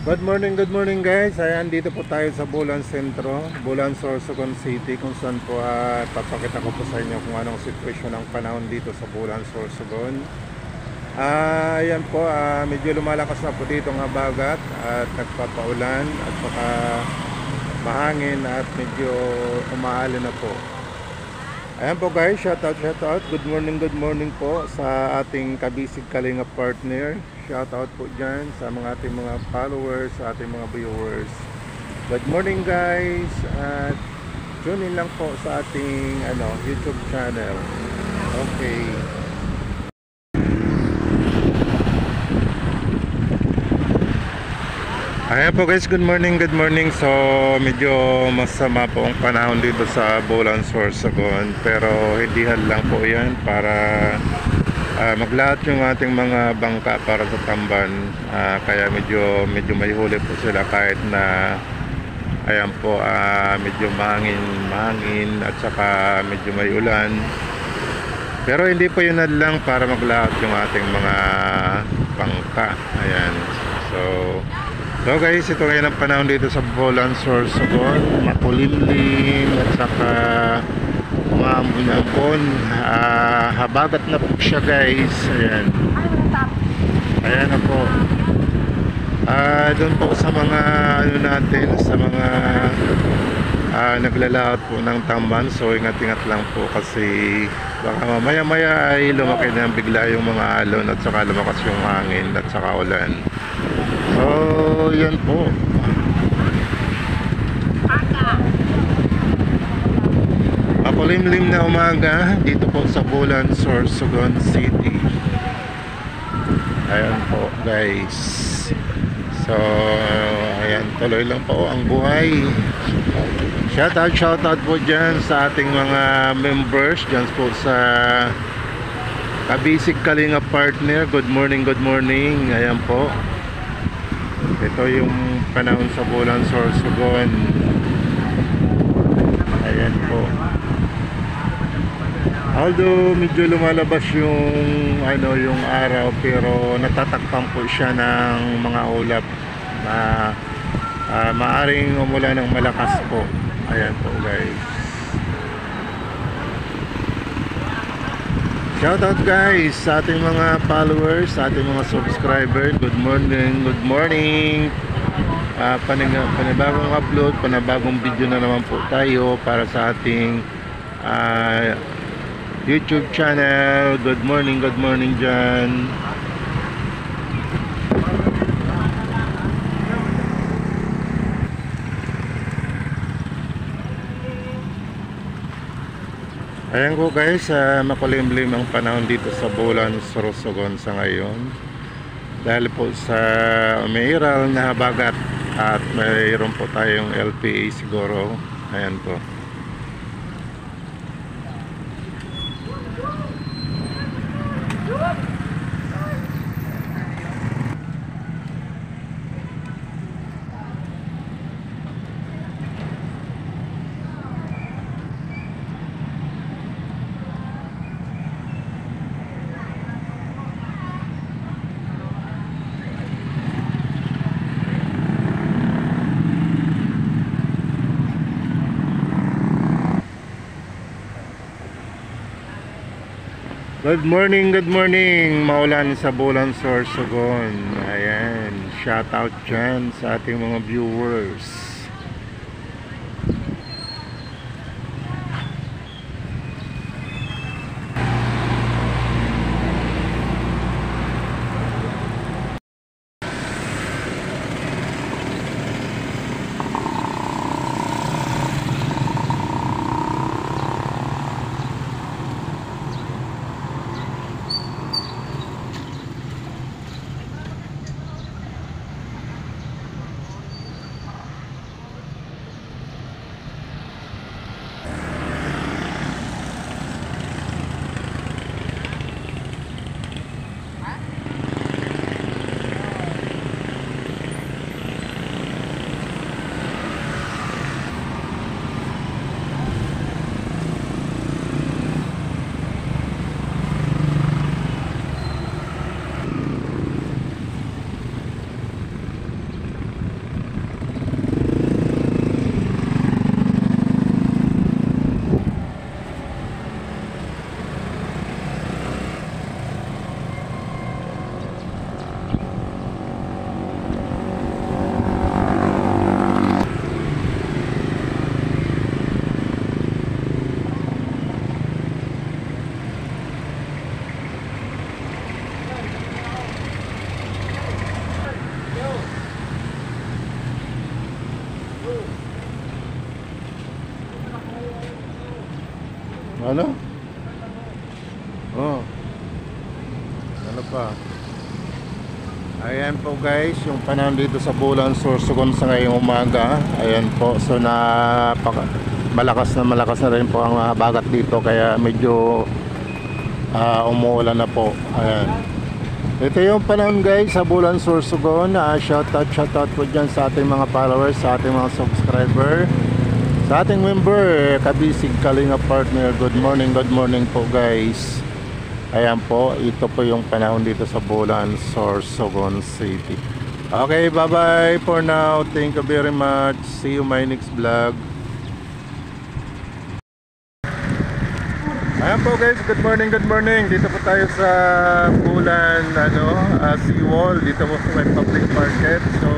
Good morning guys. Ayan, dito po tayo sa Bulan Sentro, Bulan, Sorsogon City, kung saan po papakita ko po sa inyo kung anong sitwasyon ng panahon dito sa Bulan, Sorsogon. Ayan po, medyo lumalakas na po dito ng habagat at nagpapaulan at saka mahangin at medyo umaalon na po. Ayan po guys, shout out. Good morning po sa ating kabisig kalinga partner. Shout out po dyan sa mga ating mga followers, sa ating mga viewers. Good morning guys, at tune in lang po sa ating YouTube channel. Okay. Ayan po guys, good morning. So medyo masama po ang panahon dito sa Bulan, Sorsogon, pero hindi lang po yan para maglahat yung ating mga bangka para sa tamban. Kaya medyo may huli po sila kahit na ayan po, medyo mahangin at saka medyo may ulan, pero hindi po yun lang para maglahat yung ating mga bangka. Ayan, so guys, ito ngayon ang panahon dito sa Bulan, Sorsogon. Makulimlim at saka umambon. Habagat na po siya guys. Ayan na po. Doon po sa mga natin, sa mga naglalaot po ng tamban, so ingat lang po kasi baka maya ay lumaki na bigla yung mga alon at saka lumakas yung hangin at saka ulan. So yan po, makulimlim na umaga dito po sa Bulan, Sorsogon City. Ayan po guys. So ayan, tuloy lang po ang buhay. Shout out po dyan sa ating mga members dyan po sa kabisig kalinga partner. Good morning. Ayan po, ito yung panahon sa Bulan, Sorsogon. Ayan po. Although medyo lumalabas yung yung araw, pero natatakpan po siya ng mga ulap na maaring umulan ng malakas po. Ayan po guys. Shoutout guys sa ating mga followers, sa ating mga subscribers. Good morning. Panibagong upload, panibagong video na naman po tayo para sa ating YouTube channel. Good morning dyan. Ayan ko guys, makulimlim ang panahon dito sa Bulan, Sorsogon sa ngayon dahil po sa umiiral na habagat at mayroon po tayong LPA siguro. Ayan po. Good morning. Maulan sa Bulan, Sorsogon. Ayan, shout out dyan sa ating mga viewers. Ano? Oh. Ano pa? Ayan po guys, yung panahon dito sa Bulan, Sorsogon sa ngayong umaga. Ayan po, so malakas na rin po ang bagat dito, kaya medyo umuulan na po. Ayan. Ito yung panahon guys sa Bulan, Sorsogon. Shoutout po dyan sa ating mga followers, sa ating mga subscriber, sa ating member, Kabisig Kalinga Partner. Good morning po guys. Ayan po, ito po yung panahon dito sa Bulan, Sorsogon City. Okay, bye bye for now. Thank you very much. See you my next vlog. Ayan po guys, good morning. Dito po tayo sa Bulan, seawall. Dito po sa may public market. So,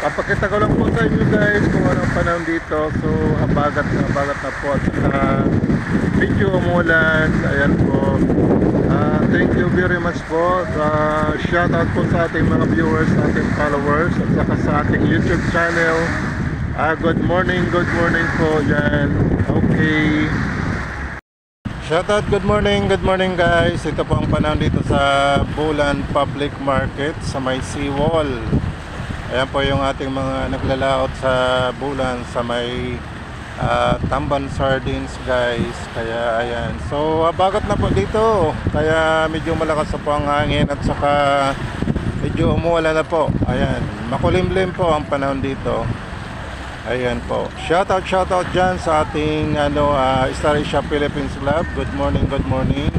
papakita ko lang po sa inyo guys kung anong panahon dito. So, habagat na po at saka medyo umulan. Ayan po. Thank you very much po. Shoutout po sa ating mga viewers, sa ating followers, at saka sa ating YouTube channel. Good morning po dyan. Okay. Shoutout, good morning guys. Ito po ang panahon dito sa Bulan Public Market sa may seawall. Ayan po yung ating mga naglalaot sa Bulan sa may Tamban Sardines guys. Kaya ayan, so habagat na po dito, kaya medyo malakas na po ang hangin at saka medyo umuulan na po. Ayan, makulimlim po ang panahon dito. Ayan po, shoutout dyan sa ating Star Asia Philippines Club. Good morning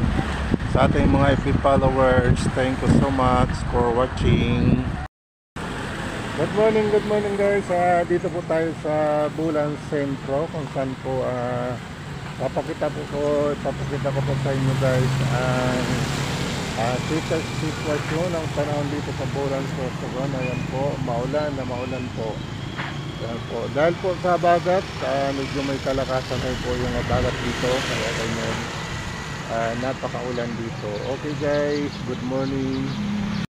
sa ating mga FB followers. Thank you so much for watching. Good morning guys. Dito po tayo sa Bulan Sentro, kung saan po papakita ko po sa inyo guys ang sitwasyon ng panahon dito sa Bulan, Sorsogon. Ayan po, maulan po. Ayan po, dahil po sa bagat, medyo may kalakasan ay po yung bagat dito, kaya ganyan napakaulan dito. Okay guys, good morning.